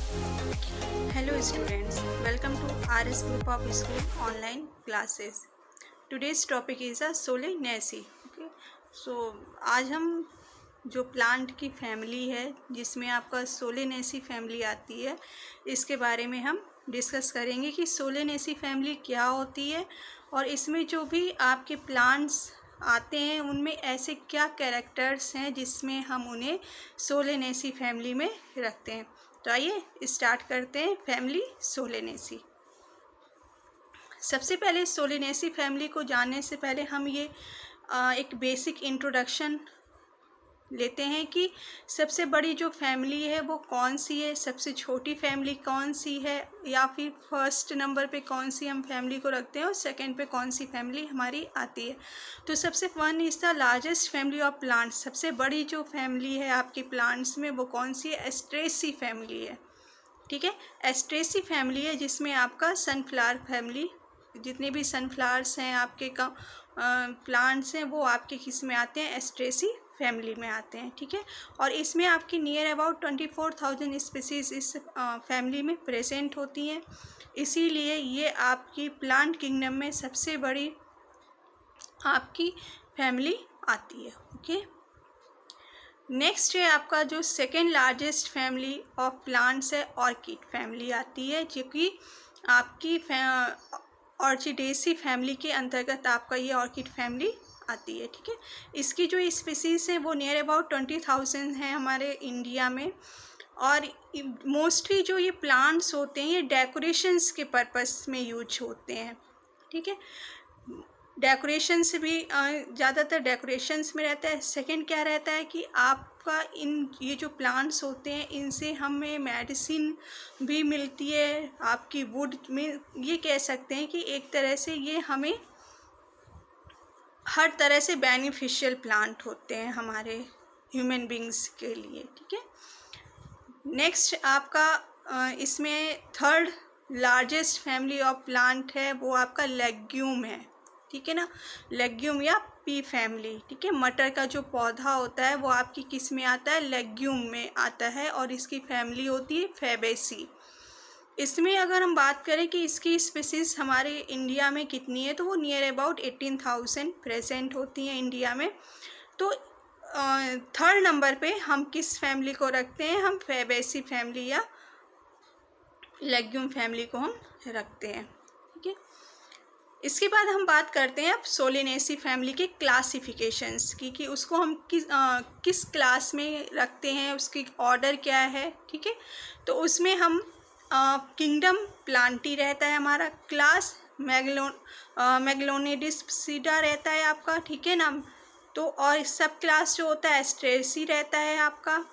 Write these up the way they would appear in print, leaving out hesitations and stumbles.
Hello students, welcome to RS Group of School online classes. Today's topic is a Solanaceae. Okay, so आज हम जो plant की family है जिसमें आपका सोलेनेसी फैमिली आती है, इसके बारे में हम डिस्कस करेंगे कि सोलेनेसी फैमिली क्या होती है और इसमें जो भी आपके प्लांट्स आते हैं उनमें ऐसे क्या कैरेक्टर्स हैं जिसमें हम उन्हें सोलेनेसी फैमिली में रखते हैं। तो आइए स्टार्ट करते हैं फैमिली सोलेनेसी। सबसे पहले सोलेनेसी फैमिली को जानने से पहले हम ये एक बेसिक इंट्रोडक्शन लेते हैं कि सबसे बड़ी जो फैमिली है वो कौन सी है, सबसे छोटी फैमिली कौन सी है, या फिर फर्स्ट नंबर पे कौन सी हम फैमिली को रखते हैं और सेकंड पे कौन सी फैमिली हमारी आती है। तो सबसे one is the largest family of plants. सबसे बड़ी जो फैमिली है आपके प्लांट्स में वो कौन सी है? एस्ट्रेसी फैमिली है। ठीक है, एस्ट्रेसी फैमिली है जिसमें आपका सनफ्लावर फैमिली, जितने भी सनफ्लावर्स हैं आपके का प्लांट्स हैं वो आपके किस में आते हैं? एस्ट्रेसी फैमिली में आते हैं। ठीक है, और इसमें आपकी नियर अबाउट 24,000 स्पीसीज इस फैमिली में प्रेजेंट होती हैं। इसीलिए ये आपकी प्लांट किंगडम में सबसे बड़ी आपकी फैमिली आती है। ओके, नेक्स्ट है आपका जो second largest family of plants है, ऑर्किड फैमिली आती है, जो कि आपकी ऑर्चिडेसी फैमिली के अंतर्गत आपका ये ऑर्किड फैमिली आती है। ठीक है, इसकी जो स्पीसीज़ हैं वो नियर अबाउट 20,000 हैं हमारे इंडिया में। और मोस्टली जो ये प्लांट्स होते हैं ये डेकोरेशंस के पर्पस में यूज होते हैं। ठीक है, डेकोरेशंस भी ज़्यादातर डेकोरेशंस में रहता है। सेकंड क्या रहता है कि आपका ये जो प्लांट्स होते हैं इनसे हमें मेडिसिन भी मिलती है। आपकी वुड में ये कह सकते हैं कि एक तरह से ये हमें हर तरह से बेनिफिशियल प्लांट होते हैं हमारे ह्यूमन बींग्स के लिए। ठीक है, नेक्स्ट आपका इसमें third largest family of plant है वो आपका लेग्यूम है। ठीक है ना, लेग्यूम या पी फैमिली। ठीक है, मटर का जो पौधा होता है वो आपकी किस में आता है? लेग्यूम में आता है और इसकी फैमिली होती है फैबेसी। इसमें अगर हम बात करें कि इसकी स्पीसीज़ हमारे इंडिया में कितनी है तो वो नियर अबाउट 18,000 प्रेजेंट होती हैं इंडिया में। तो थर्ड नंबर पे हम किस फैमिली को रखते हैं? हम फैबेसी फैमिली या लेग्यूम फैमिली को हम रखते हैं। ठीक है, इसके बाद हम बात करते हैं अब सोलेनेसी फैमिली के क्लासिफिकेशंस की कि उसको हम किस क्लास में रखते हैं, उसकी ऑर्डर क्या है। ठीक है, तो उसमें हम किंगडम प्लांटी रहता है हमारा, क्लास मैग्लोनिडिस्पसीडा रहता है आपका। ठीक है ना, तो और सब क्लास जो होता है एस्ट्रेसी रहता है आपका,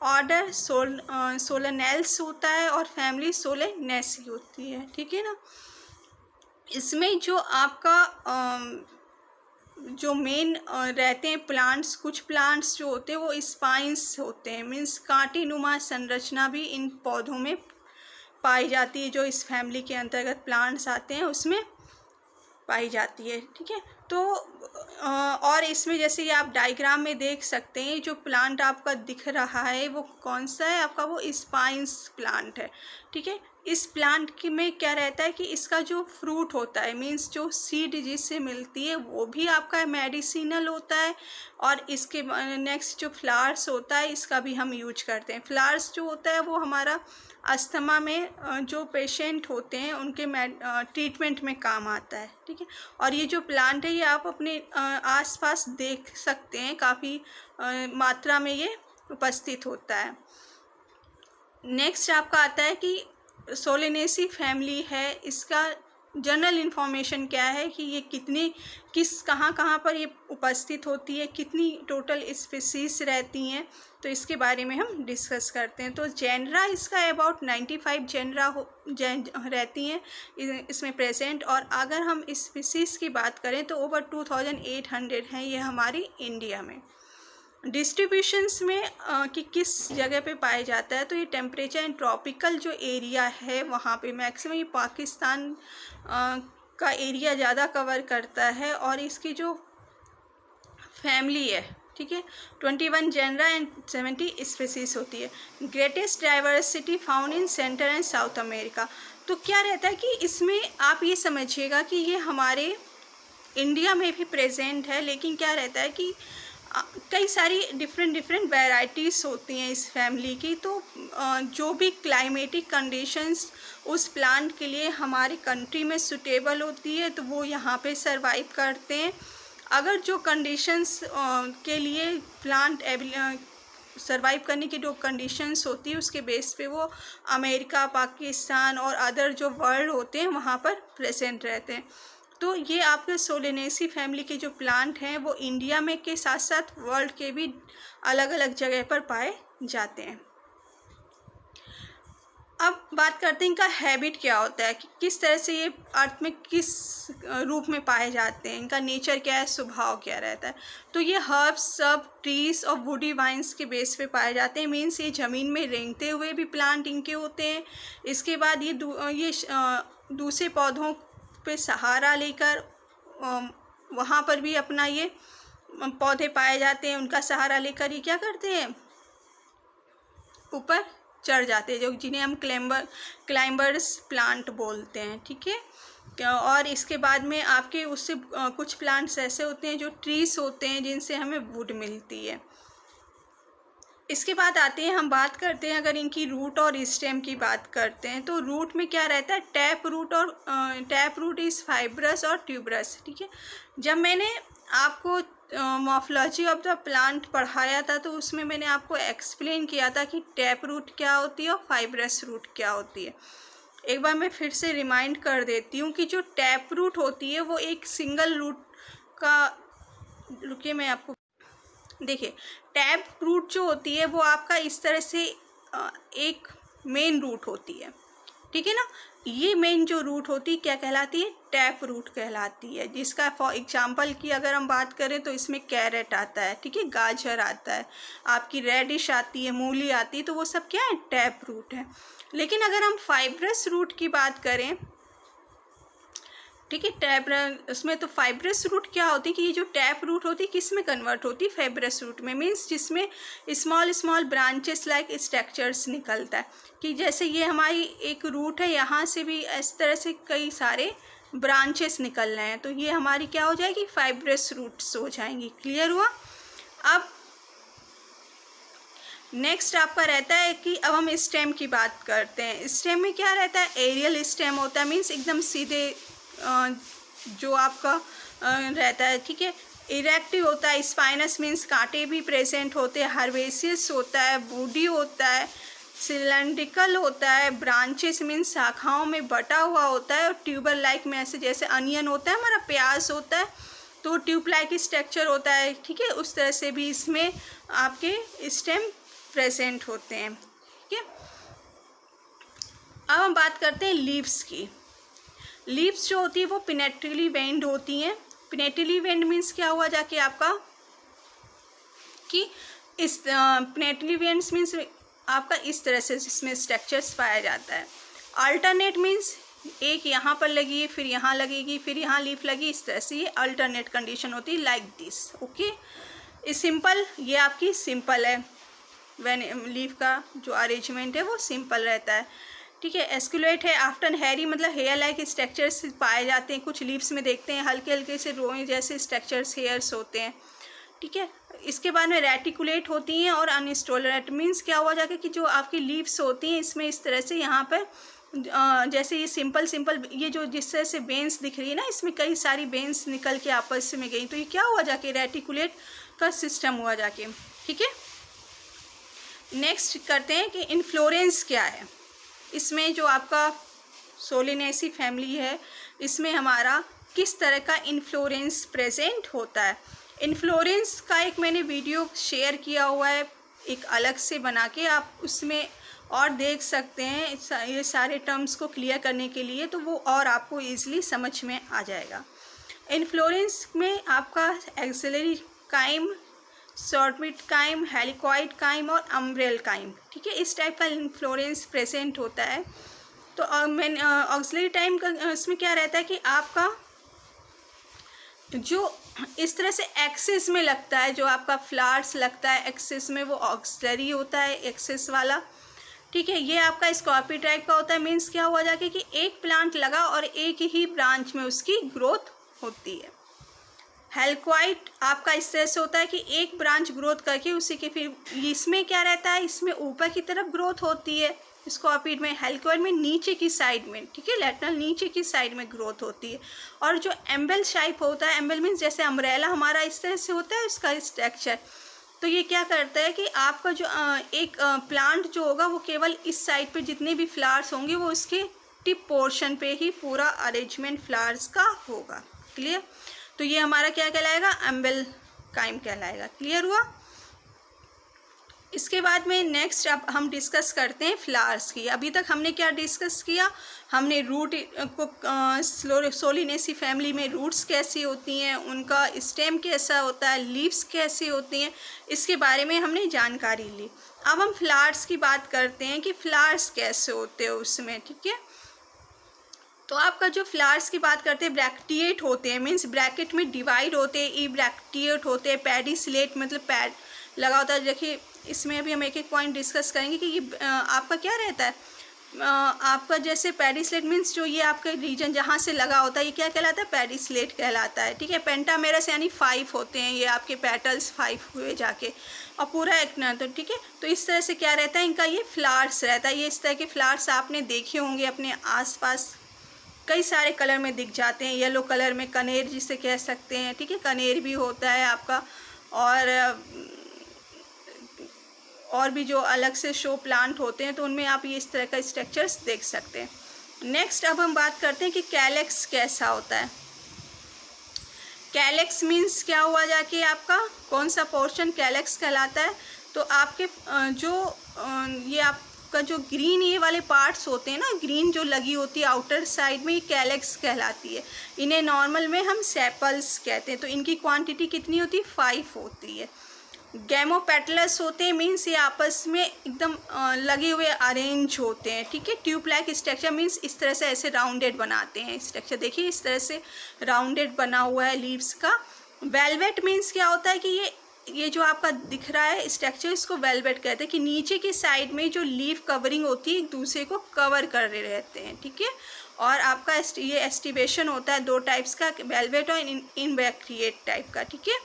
ऑर्डर सोलेनेल्स होता है और फैमिली सोलेनेसी होती है। ठीक है ना, इसमें जो आपका जो मेन रहते हैं प्लांट्स, कुछ प्लांट्स जो होते हैं वो स्पाइंस होते हैं, मीन्स कांटेनुमा संरचना भी इन पौधों में पाई जाती है जो इस फैमिली के अंतर्गत प्लांट्स आते हैं उसमें पाई जाती है। ठीक है, तो और इसमें जैसे ये आप डायग्राम में देख सकते हैं जो प्लांट आपका दिख रहा है वो कौन सा है आपका? वो स्पाइंस प्लांट है। ठीक है, इस प्लांट की में क्या रहता है कि इसका जो फ्रूट होता है, मीन्स जो सीड जिससे मिलती है वो भी आपका मेडिसिनल होता है। और इसके नेक्स्ट जो फ्लावर्स होता है इसका भी हम यूज करते हैं। फ्लावर्स जो होता है वो हमारा अस्थमा में जो पेशेंट होते हैं उनके ट्रीटमेंट में काम आता है। ठीक है, और ये जो प्लांट है ये आप अपने आसपास देख सकते हैं, काफ़ी मात्रा में ये उपस्थित होता है। नेक्स्ट आपका आता है कि सोलेनेसी फैमिली है, इसका जनरल इन्फॉर्मेशन क्या है कि ये कहाँ पर ये उपस्थित होती है, कितनी टोटल स्पीसीज रहती हैं, तो इसके बारे में हम डिस्कस करते हैं। तो जेनरा इसका अबाउट 95 जेनरा रहती हैं इसमें प्रेजेंट। और अगर हम स्पीसीज की बात करें तो ओवर 2,800 हैं ये हमारी इंडिया में। डिस्ट्रीब्यूशंस में कि किस जगह पे पाया जाता है तो ये टेम्परेचर एंड ट्रॉपिकल जो एरिया है वहाँ पे मैक्सिमम ये पाकिस्तान का एरिया ज़्यादा कवर करता है। और इसकी जो फैमिली है, ठीक ठीक है। 21 जेनरा एंड 70 स्पीसीज होती है। Greatest diversity found in central and south America. तो क्या रहता है कि इसमें आप ये समझिएगा कि ये हमारे इंडिया में भी प्रेजेंट है, लेकिन क्या रहता है कि कई सारी डिफरेंट वैराइटीज़ होती हैं इस फैमिली की। तो जो भी क्लाइमेटिक कंडीशंस उस प्लांट के लिए हमारे कंट्री में सूटेबल होती है तो वो यहाँ पे सरवाइव करते हैं। अगर जो कंडीशंस के लिए प्लांट सरवाइव करने की जो कंडीशंस होती है उसके बेस पे वो अमेरिका, पाकिस्तान और अदर जो वर्ल्ड होते हैं वहाँ पर प्रेजेंट रहते हैं। तो ये आपके सोलेनेसी फैमिली के जो प्लांट हैं वो इंडिया में के साथ साथ वर्ल्ड के भी अलग अलग जगह पर पाए जाते हैं। अब बात करते हैं इनका हैबिट क्या होता है, कि किस तरह से ये अर्थ में किस रूप में पाए जाते हैं, इनका नेचर क्या है, स्वभाव क्या रहता है। तो ये हर्ब्स, सब ट्रीज और वुडी वाइन्स के बेस पे पाए जाते हैं। मीन्स ये ज़मीन में रेंगते हुए भी प्लांट इनके होते हैं। इसके बाद ये दूसरे पौधों पे सहारा लेकर वहाँ पर भी अपना ये पौधे पाए जाते हैं। उनका सहारा लेकर ये क्या करते हैं, ऊपर चढ़ जाते हैं, जो जिन्हें हम क्लाइंबर्स प्लांट बोलते हैं, ठीक है। और इसके बाद में आपके उससे कुछ प्लांट्स ऐसे होते हैं जो ट्रीज होते हैं जिनसे हमें वुड मिलती है। इसके बाद आते हैं, हम बात करते हैं अगर इनकी रूट और स्टेम की बात करते हैं तो रूट में क्या रहता है, टैप रूट। और टैप रूट इज़ फाइब्रस और ट्यूबरस, ठीक है। जब मैंने आपको मॉर्फोलॉजी ऑफ द प्लांट पढ़ाया था तो उसमें मैंने आपको एक्सप्लेन किया था कि टैप रूट क्या होती है और फाइब्रस रूट क्या होती है। एक बार मैं फिर से रिमाइंड कर देती हूँ कि जो टैप रूट होती है वो एक सिंगल रूट का, रुकिए मैं आपको देखिए, टैप रूट जो होती है वो आपका इस तरह से एक मेन रूट होती है, ठीक है ना। ये मेन जो रूट होती है क्या कहलाती है, टैप रूट कहलाती है। जिसका फॉर एग्जांपल की अगर हम बात करें तो इसमें कैरेट आता है, ठीक है, गाजर आता है, आपकी रेडिश आती है, मूली आती है, तो वो सब क्या है, टैप रूट है। लेकिन अगर हम फाइब्रस रूट की बात करें, ठीक है, टैप उसमें तो फाइब्रस रूट क्या होती है कि ये जो टैप रूट होती है किस में कन्वर्ट होती है, फाइब्रस रूट में। मीन्स जिसमें स्मॉल ब्रांचेस लाइक स्ट्रक्चर्स निकलता है, कि जैसे ये हमारी एक रूट है, यहाँ से भी इस तरह से कई सारे ब्रांचेस निकल रहे हैं, तो ये हमारी क्या हो जाएगी, फाइब्रस रूट्स हो जाएंगी। क्लियर हुआ। अब नेक्स्ट आपका रहता है कि अब हम स्टेम की बात करते हैं। स्टेम में क्या रहता है, एरियल स्टेम होता है। मीन्स एकदम सीधे जो आपका रहता है, ठीक है। इरेक्टिव होता है। स्पाइनस मीन्स कांटे भी प्रेजेंट होते हैं। हर्बेसियस होता है, वुडी होता है, सिलेंड्रिकल होता है। ब्रांचेस मीन्स शाखाओं में बटा हुआ होता है। और ट्यूबर लाइक में ऐसे जैसे अनियन होता है हमारा, प्याज होता है तो ट्यूब लाइक स्ट्रक्चर होता है, ठीक है। उस तरह से भी इसमें आपके स्टेम प्रेजेंट होते हैं, ठीक है। अब हम बात करते हैं लीव्स की। लीव्स जो होती है वो पिनेटली वेंड होती हैं। पिनेटली वेंड मीन्स क्या हुआ जाके आपका कि इस पिनेटली वेंड्स मीन्स आपका इस तरह से इसमें स्ट्रक्चर्स पाया जाता है। अल्टरनेट मीन्स एक यहाँ पर लगी है, फिर यहाँ लगेगी, फिर यहाँ लीफ लगी, इस तरह से ये अल्टरनेट कंडीशन होती है, लाइक दिस, ओके। इस सिंपल, ये आपकी सिंपल है, वेन लीफ का जो अरेंजमेंट है वो सिंपल रहता है, ठीक है। एस्कुलेट है। आफ्टर हेयरी मतलब हेयर लाइक स्ट्रक्चर्स पाए जाते हैं। कुछ लीव्स में देखते हैं हल्के हल्के से रोए जैसे स्ट्रक्चर्स, हेयर्स होते हैं, ठीक है। इसके बाद में रेटिकुलेट होती हैं और अनस्टोलरेट मीन्स क्या हुआ जाके कि जो आपकी लीव्स होती हैं इसमें इस तरह से यहाँ पर जैसे ये सिंपल ये जो जिस तरह से बेंस दिख रही है ना, इसमें कई सारी बेंस निकल के आपस में गई, तो ये क्या हुआ जाके, रेटिकुलेट का सिस्टम हुआ जाके, ठीक है। नेक्स्ट करते हैं कि इन्फ्लोरेंस क्या है। इसमें जो आपका सोलिनेसी फैमिली है इसमें हमारा किस तरह का इन्फ्लोरेंस प्रेजेंट होता है। इन्फ्लोरेंस का एक मैंने वीडियो शेयर किया हुआ है एक अलग से बना के, आप उसमें और देख सकते हैं ये सारे टर्म्स को क्लियर करने के लिए, तो वो और आपको ईजिली समझ में आ जाएगा। इन्फ्लोरेंस में आपका axillary cyme, scorpioid cyme, helicoid cyme और अम्ब्रेल काइम, ठीक है, इस टाइप का इन्फ्लोरेंस प्रेजेंट होता है। तो मैंने ऑक्सिलरी टाइम का इसमें क्या रहता है कि आपका जो इस तरह से एक्सिस में लगता है, जो आपका फ्लावर्स लगता है एक्सिस में, वो ऑक्सिलरी होता है एक्सिस वाला, ठीक है। ये आपका स्कॉर्पी टाइप का होता है। मीन्स क्या हुआ जाके कि एक प्लांट लगा और एक ही ब्रांच में उसकी ग्रोथ होती है। हेलिक्वाइट आपका इस तरह से होता है कि एक ब्रांच ग्रोथ करके उसी के फिर इसमें क्या रहता है, इसमें ऊपर की तरफ ग्रोथ होती है स्कॉर्पिड में। हेलिक्वाइट में नीचे की साइड में, ठीक है, लैटरल नीचे की साइड में ग्रोथ होती है। और जो एम्बेल शेप होता है, एम्बेल मीन्स जैसे अम्ब्रेला हमारा इस तरह से होता है उसका स्ट्रक्चर। तो ये क्या करता है कि आपका जो एक प्लांट जो होगा वो केवल इस साइड पे जितने भी फ्लावर्स होंगे वो इसके टिप पोर्शन पे ही पूरा अरेंजमेंट फ्लावर्स का होगा। क्लियर? तो ये हमारा क्या कहलाएगा, अम्बेल काइम कहलाएगा। क्लियर हुआ? इसके बाद में नेक्स्ट अब हम डिस्कस करते हैं फ्लावर्स की। अभी तक हमने क्या डिस्कस किया, हमने रूट को सोलिनेसी फैमिली में रूट्स कैसी होती हैं, उनका स्टेम कैसा होता है, लीव्स कैसी होती हैं, इसके बारे में हमने जानकारी ली। अब हम फ्लावर्स की बात करते हैं कि फ्लावर्स कैसे होते हैं उसमें, ठीक है। तो आपका जो फ्लावर्स की बात करते हैं, ब्रैक्टिएट होते हैं, मीन्स ब्रैकेट में डिवाइड होते हैं, ई ब्रैक्टिएट होते हैं, पैडिसलेट मतलब पैड लगा होता है। देखिए इसमें अभी हम एक एक पॉइंट डिस्कस करेंगे कि ये आपका क्या रहता है, आपका जैसे पैडिसलेट मीन्स जो ये आपका रीजन जहाँ से लगा होता है ये क्या कहलाता है, पैडिसलेट कहलाता है, ठीक है। पेंटामेरस यानी 5 होते हैं ये आपके पेटल्स, 5 हुए जाके, और पूरा एक न, तो ठीक है। तो इस तरह से क्या रहता है, इनका ये फ्लावर्स रहता है। ये इस तरह के फ्लावर्स आपने देखे होंगे अपने आसपास, कई सारे कलर में दिख जाते हैं। येलो कलर में कनेर जिसे कह सकते हैं, ठीक है, कनेर भी होता है आपका। और भी जो अलग से शो प्लांट होते हैं तो उनमें आप ये इस तरह का स्ट्रक्चर्स देख सकते हैं। नेक्स्ट अब हम बात करते हैं कि कैलेक्स कैसा होता है। कैलेक्स मीन्स क्या हुआ जाके आपका कौन सा पोर्शन कैलेक्स कहलाता है। तो आपके ये आपका जो ग्रीन ये वाले पार्ट्स होते हैं ना, ग्रीन जो लगी होती है आउटर साइड में, ये कैलेक्स कहलाती है। इन्हें नॉर्मल में हम सेपल्स कहते हैं। तो इनकी क्वांटिटी कितनी होती है, 5 होती है। गैमोपेटलस होते हैं, मीन्स ये आपस में एकदम लगे हुए अरेंज होते हैं, ठीक है। ट्यूब लाइक स्ट्रक्चर मीन्स इस तरह से ऐसे राउंडेड बनाते हैं स्ट्रक्चर, देखिए इस तरह से राउंडेड बना हुआ है लीव्स का। वेलवेट मीन्स क्या होता है कि ये जो आपका दिख रहा है स्ट्रक्चर, इसको वेलवेट कहते हैं कि नीचे की साइड में जो लीफ कवरिंग होती है एक दूसरे को कवर कर रहे रहते हैं, ठीक है। और आपका ये एस्टिवेशन होता है 2 टाइप्स का, वेलवेट और इनवेक्रिएट टाइप का, ठीक है।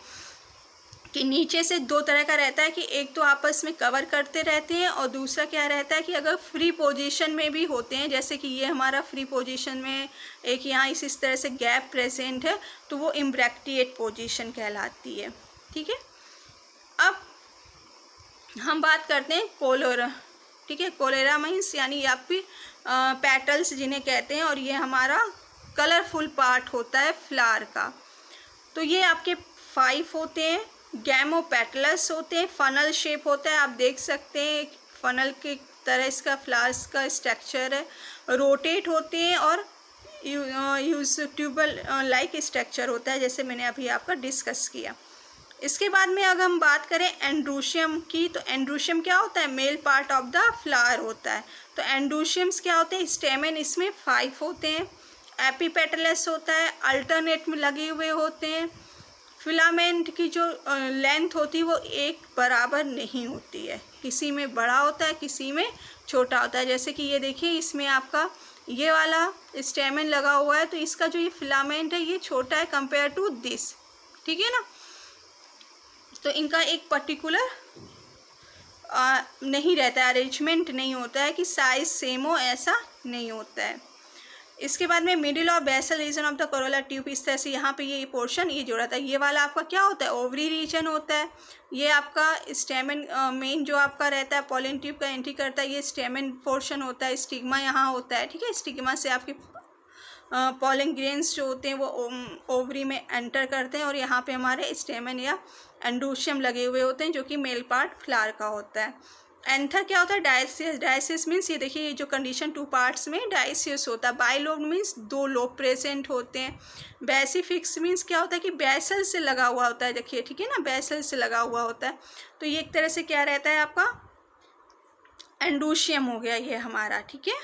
कि नीचे से 2 तरह का रहता है कि एक तो आपस में कवर करते रहते हैं, और दूसरा क्या रहता है कि अगर फ्री पोजीशन में भी होते हैं, जैसे कि ये हमारा फ्री पोजीशन में एक यहाँ इस तरह से गैप प्रेजेंट है, तो वो इम्ब्रैक्टिएट पोजीशन कहलाती है, ठीक है। अब हम बात करते हैं कोलोरा, ठीक है। कोलेरा मीन्स यानी आपकी पेटल्स जिन्हें कहते हैं, और ये हमारा कलरफुल पार्ट होता है फ्लावर का। तो ये आपके 5 होते हैं। गैमोपेटलस होते हैं, फनल शेप होता है, आप देख सकते हैं फनल की तरह इसका फ्लावर्स का स्ट्रक्चर है। रोटेट होते हैं और यूज ट्यूबल लाइक स्ट्रक्चर होता है, जैसे मैंने अभी आपका डिस्कस किया। इसके बाद में अगर हम बात करें एंड्रोशियम की, तो एंड्रोशियम क्या होता है, male part of the flower होता है। तो एंड्रोशियम्स क्या होते हैं, स्टेमेन इसमें 5 होते हैं। एपिपेटलस होता है, अल्टरनेट में लगे हुए होते हैं। फिलामेंट की जो लेंथ होती है वो एक बराबर नहीं होती है, किसी में बड़ा होता है किसी में छोटा होता है। जैसे कि ये देखिए इसमें आपका ये वाला स्टेमेन लगा हुआ है, तो इसका जो ये फिलामेंट है ये छोटा है कंपेयर टू दिस, ठीक है ना। तो इनका एक पर्टिकुलर नहीं रहता है, अरेंजमेंट नहीं होता है कि साइज सेम हो, ऐसा नहीं होता है। इसके बाद में मिडिल और basal region of the corolla tube, इस तरह से यहाँ पे ये पोर्शन ये जोड़ा था। ये वाला आपका क्या होता है, ओवरी रीजन होता है। ये आपका स्टेमन मेन जो आपका रहता है पॉलन ट्यूब का एंट्री करता है, ये स्टेमन पोर्शन होता है। स्टिग्मा यहाँ होता है, ठीक है। स्टिग्मा से आपके पॉलन ग्रेन्स जो होते हैं वो ओवरी में एंटर करते हैं, और यहाँ पे हमारे स्टेमन या एंड्रोशियम लगे हुए होते हैं, जो कि मेल पार्ट फ्लावर का होता है। एंथर क्या होता है, डायसियस। डायसियस मीन्स ये देखिए ये जो कंडीशन 2 पार्ट्स में डायसियस होता है। बाइलोब मीन्स 2 लोब प्रेजेंट होते हैं। बेसिफिक्स मीन्स क्या होता है कि बेसल से लगा हुआ होता है, देखिए ठीक है ना, बेसल से लगा हुआ होता है। तो ये एक तरह से क्या रहता है आपका एंड्रोशियम हो गया ये हमारा, ठीक है।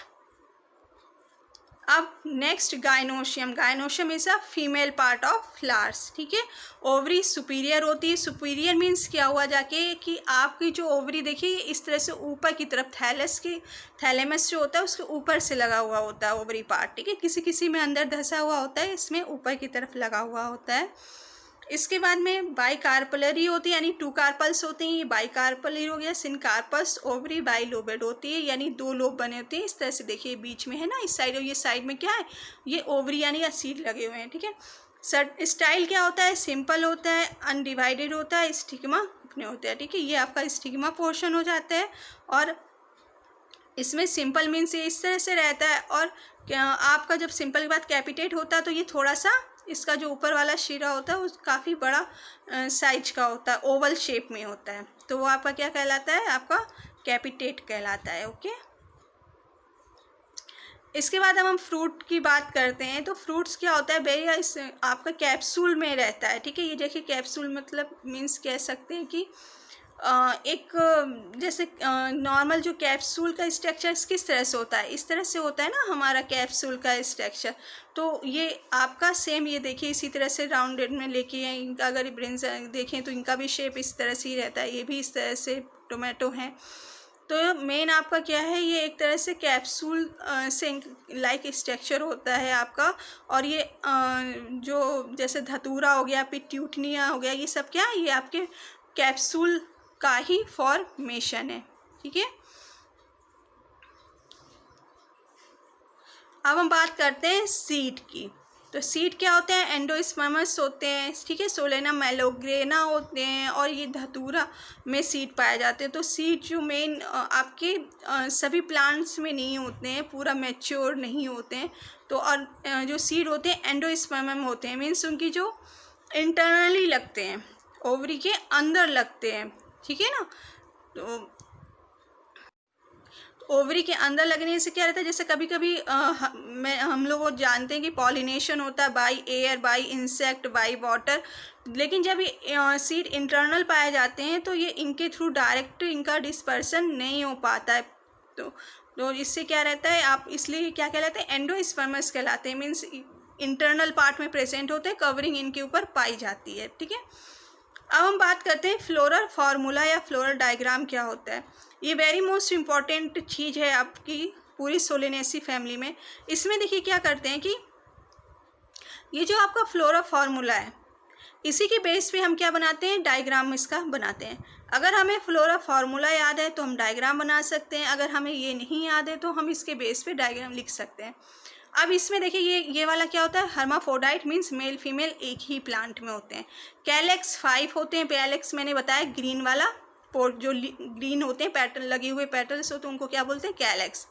अब next gynoecium. Gynoecium is a female part of flowers, ठीक है। ओवरी सुपीरियर होती है। सुपीरियर मीन्स क्या हुआ जाके कि आपकी जो ओवरी देखिए इस तरह से ऊपर की तरफ थैलेमस जो होता है उसके ऊपर से लगा हुआ होता है ओवरी पार्ट, ठीक है। किसी किसी में अंदर धंसा हुआ होता है, इसमें ऊपर की तरफ लगा हुआ होता है। इसके बाद में बाइकार्पलरी होती है, यानी 2 कार्पल्स होते हैं। ये बाइकार्पलरी हो गया। सिनकार्पस ओवरी बाइलोबेड होती है, यानी 2 लोब बने होते हैं। इस तरह से देखिए बीच में है ना, इस साइड और ये साइड में क्या है, ये ओवरी यानी सीड लगे हुए हैं, ठीक है। स्टाइल क्या होता है, सिंपल होता है, अनडिवाइडेड होता है, स्टिग्मा अपने होते हैं, ठीक है। ये आपका स्टिग्मा पोर्शन हो जाता है। और इसमें सिंपल मीन्स ये इस तरह से रहता है, और आपका जब सिंपल के बाद कैपिटेट होता है तो ये थोड़ा सा इसका जो ऊपर वाला शिरा होता है वो काफ़ी बड़ा साइज का होता है, ओवल शेप में होता है। तो वो आपका क्या कहलाता है, आपका कैपिटेट कहलाता है, ओके। इसके बाद हम फ्रूट की बात करते हैं। तो फ्रूट्स क्या होता है, इस आपका कैप्सूल में रहता है, ठीक है। ये देखिए कैप्सूल मतलब मीन्स कह सकते हैं कि एक जैसे नॉर्मल जो कैप्सूल का स्ट्रक्चर किस तरह से होता है, इस तरह से होता है ना हमारा कैप्सूल का स्ट्रक्चर। तो ये आपका सेम, ये देखिए इसी तरह से राउंडेड में लेके हैं। इनका अगर ब्रिंज देखें तो इनका भी शेप इस तरह से ही रहता है, ये भी इस तरह से टोमेटो हैं। तो मेन आपका क्या है, ये एक तरह से कैप्सूल से लाइक स्ट्रक्चर होता है आपका। और ये जो जैसे धतूरा हो गया, पिट्यूटनिया हो गया, ये सब क्या है, ये आपके कैप्सूल का ही फॉर्मेशन है, ठीक है। अब हम बात करते हैं सीड की। तो सीड क्या होते हैं, एंडोस्पर्मस होते हैं, ठीक है। सोलेना मेलोग्रेना होते हैं, और ये धतूरा में सीड पाए जाते हैं। तो सीड जो मेन आपके सभी प्लांट्स में नहीं होते हैं, पूरा मैच्योर नहीं होते हैं। तो और जो सीड होते हैं एंडोस्पर्मम होते हैं, मीन्स उनकी जो इंटरनली लगते हैं, ओवरी के अंदर लगते हैं, ठीक है ना। तो ओवरी के अंदर लगने से क्या रहता है, जैसे कभी कभी हम लोग वो जानते हैं कि पॉलिनेशन होता है by air, bye insect, by water. लेकिन जब ये सीड इंटरनल पाए जाते हैं तो ये इनके थ्रू डायरेक्ट इनका डिस्पर्सन नहीं हो पाता है। तो इससे क्या रहता है, आप इसलिए क्या कहलाते हैं, एंडोस्पर्मस कहलाते हैं। मीन्स इंटरनल पार्ट में प्रेजेंट होते हैं, कवरिंग इनके ऊपर पाई जाती है, ठीक है। अब हम बात करते हैं फ्लोरल फार्मूला या फ्लोरल डायग्राम क्या होता है। ये वेरी मोस्ट इम्पॉर्टेंट चीज़ है आपकी पूरी सोलेनेसी फैमिली में। इसमें देखिए क्या करते हैं कि ये जो आपका फ्लोरल फार्मूला है, इसी के बेस पे हम क्या बनाते हैं, डायग्राम इसका बनाते हैं। अगर हमें फ्लोरल फार्मूला याद है तो हम डायग्राम बना सकते हैं, अगर हमें ये नहीं याद है तो हम इसके बेस पे डायग्राम लिख सकते हैं। अब इसमें देखिए ये वाला क्या होता है, हर्माफ्रोडाइट मीन्स मेल फीमेल एक ही प्लांट में होते हैं। कैलेक्स 5 होते हैं। कैलेक्स मैंने बताया ग्रीन वाला पोर्ट, जो ग्रीन होते हैं पैटर्न लगे हुए पेटल्स होते हैं, उनको क्या बोलते हैं, कैलेक्स।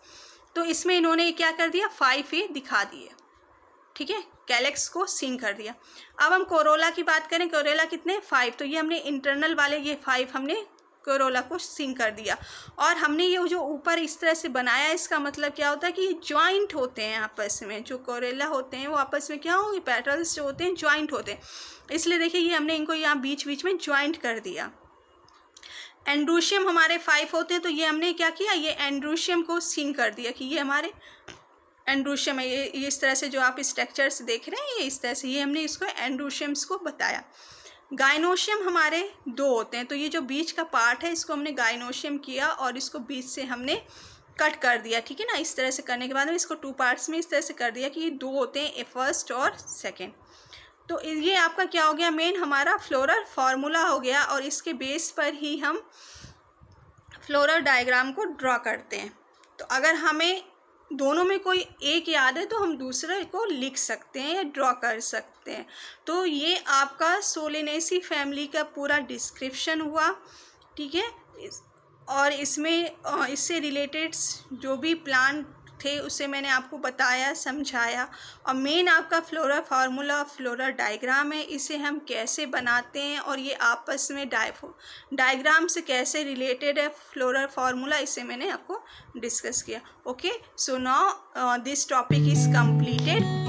तो इसमें इन्होंने क्या कर दिया, 5 ही दिखा दिए, ठीक है। कैलेक्स को सीन कर दिया। अब हम कोरोला की बात करें, कोरोला कितने, 5। तो ये हमने इंटरनल वाले ये 5 हमने कोरोला को सिंक कर दिया। और हमने ये जो ऊपर इस तरह से बनाया, इसका मतलब क्या होता है कि ये ज्वाइंट होते हैं आपस में। जो कोरोला होते हैं वो आपस में क्या होंगे, पेटल्स जो होते हैं ज्वाइंट होते हैं, इसलिए देखिए ये हमने इनको यहाँ बीच बीच में ज्वाइंट कर दिया। एंड्रोशियम हमारे 5 होते हैं, तो ये हमने क्या किया, ये एंड्रोशियम को सिंक कर दिया कि ये हमारे एंड्रोशियम है। ये इस तरह से जो आप स्ट्रक्चर्स देख रहे हैं, ये इस तरह से, ये हमने इसको एंड्रोशियम्स को बताया। गाइनोशियम हमारे 2 होते हैं, तो ये जो बीच का पार्ट है इसको हमने गाइनोशियम किया और इसको बीच से हमने कट कर दिया, ठीक है ना। इस तरह से करने के बाद में इसको 2 पार्ट्स में इस तरह से कर दिया कि ये 2 होते हैं, ए फर्स्ट और सेकेंड। तो ये आपका क्या हो गया, मेन हमारा फ्लोरल फार्मूला हो गया, और इसके बेस पर ही हम फ्लोरल डायग्राम को ड्रॉ करते हैं। तो अगर हमें दोनों में कोई एक याद है तो हम दूसरे को लिख सकते हैं या ड्रॉ कर सकते हैं। तो ये आपका सोलेनेसी फैमिली का पूरा डिस्क्रिप्शन हुआ, ठीक है। और इसमें इससे रिलेटेड जो भी प्लांट थे उसे मैंने आपको बताया, समझाया। और मेन आपका फ्लोरल फार्मूला फ्लोरल डायग्राम है, इसे हम कैसे बनाते हैं और ये आपस में डायग्राम से कैसे रिलेटेड है फ्लोरल फार्मूला, इसे मैंने आपको डिस्कस किया। Okay, so now this topic is completed.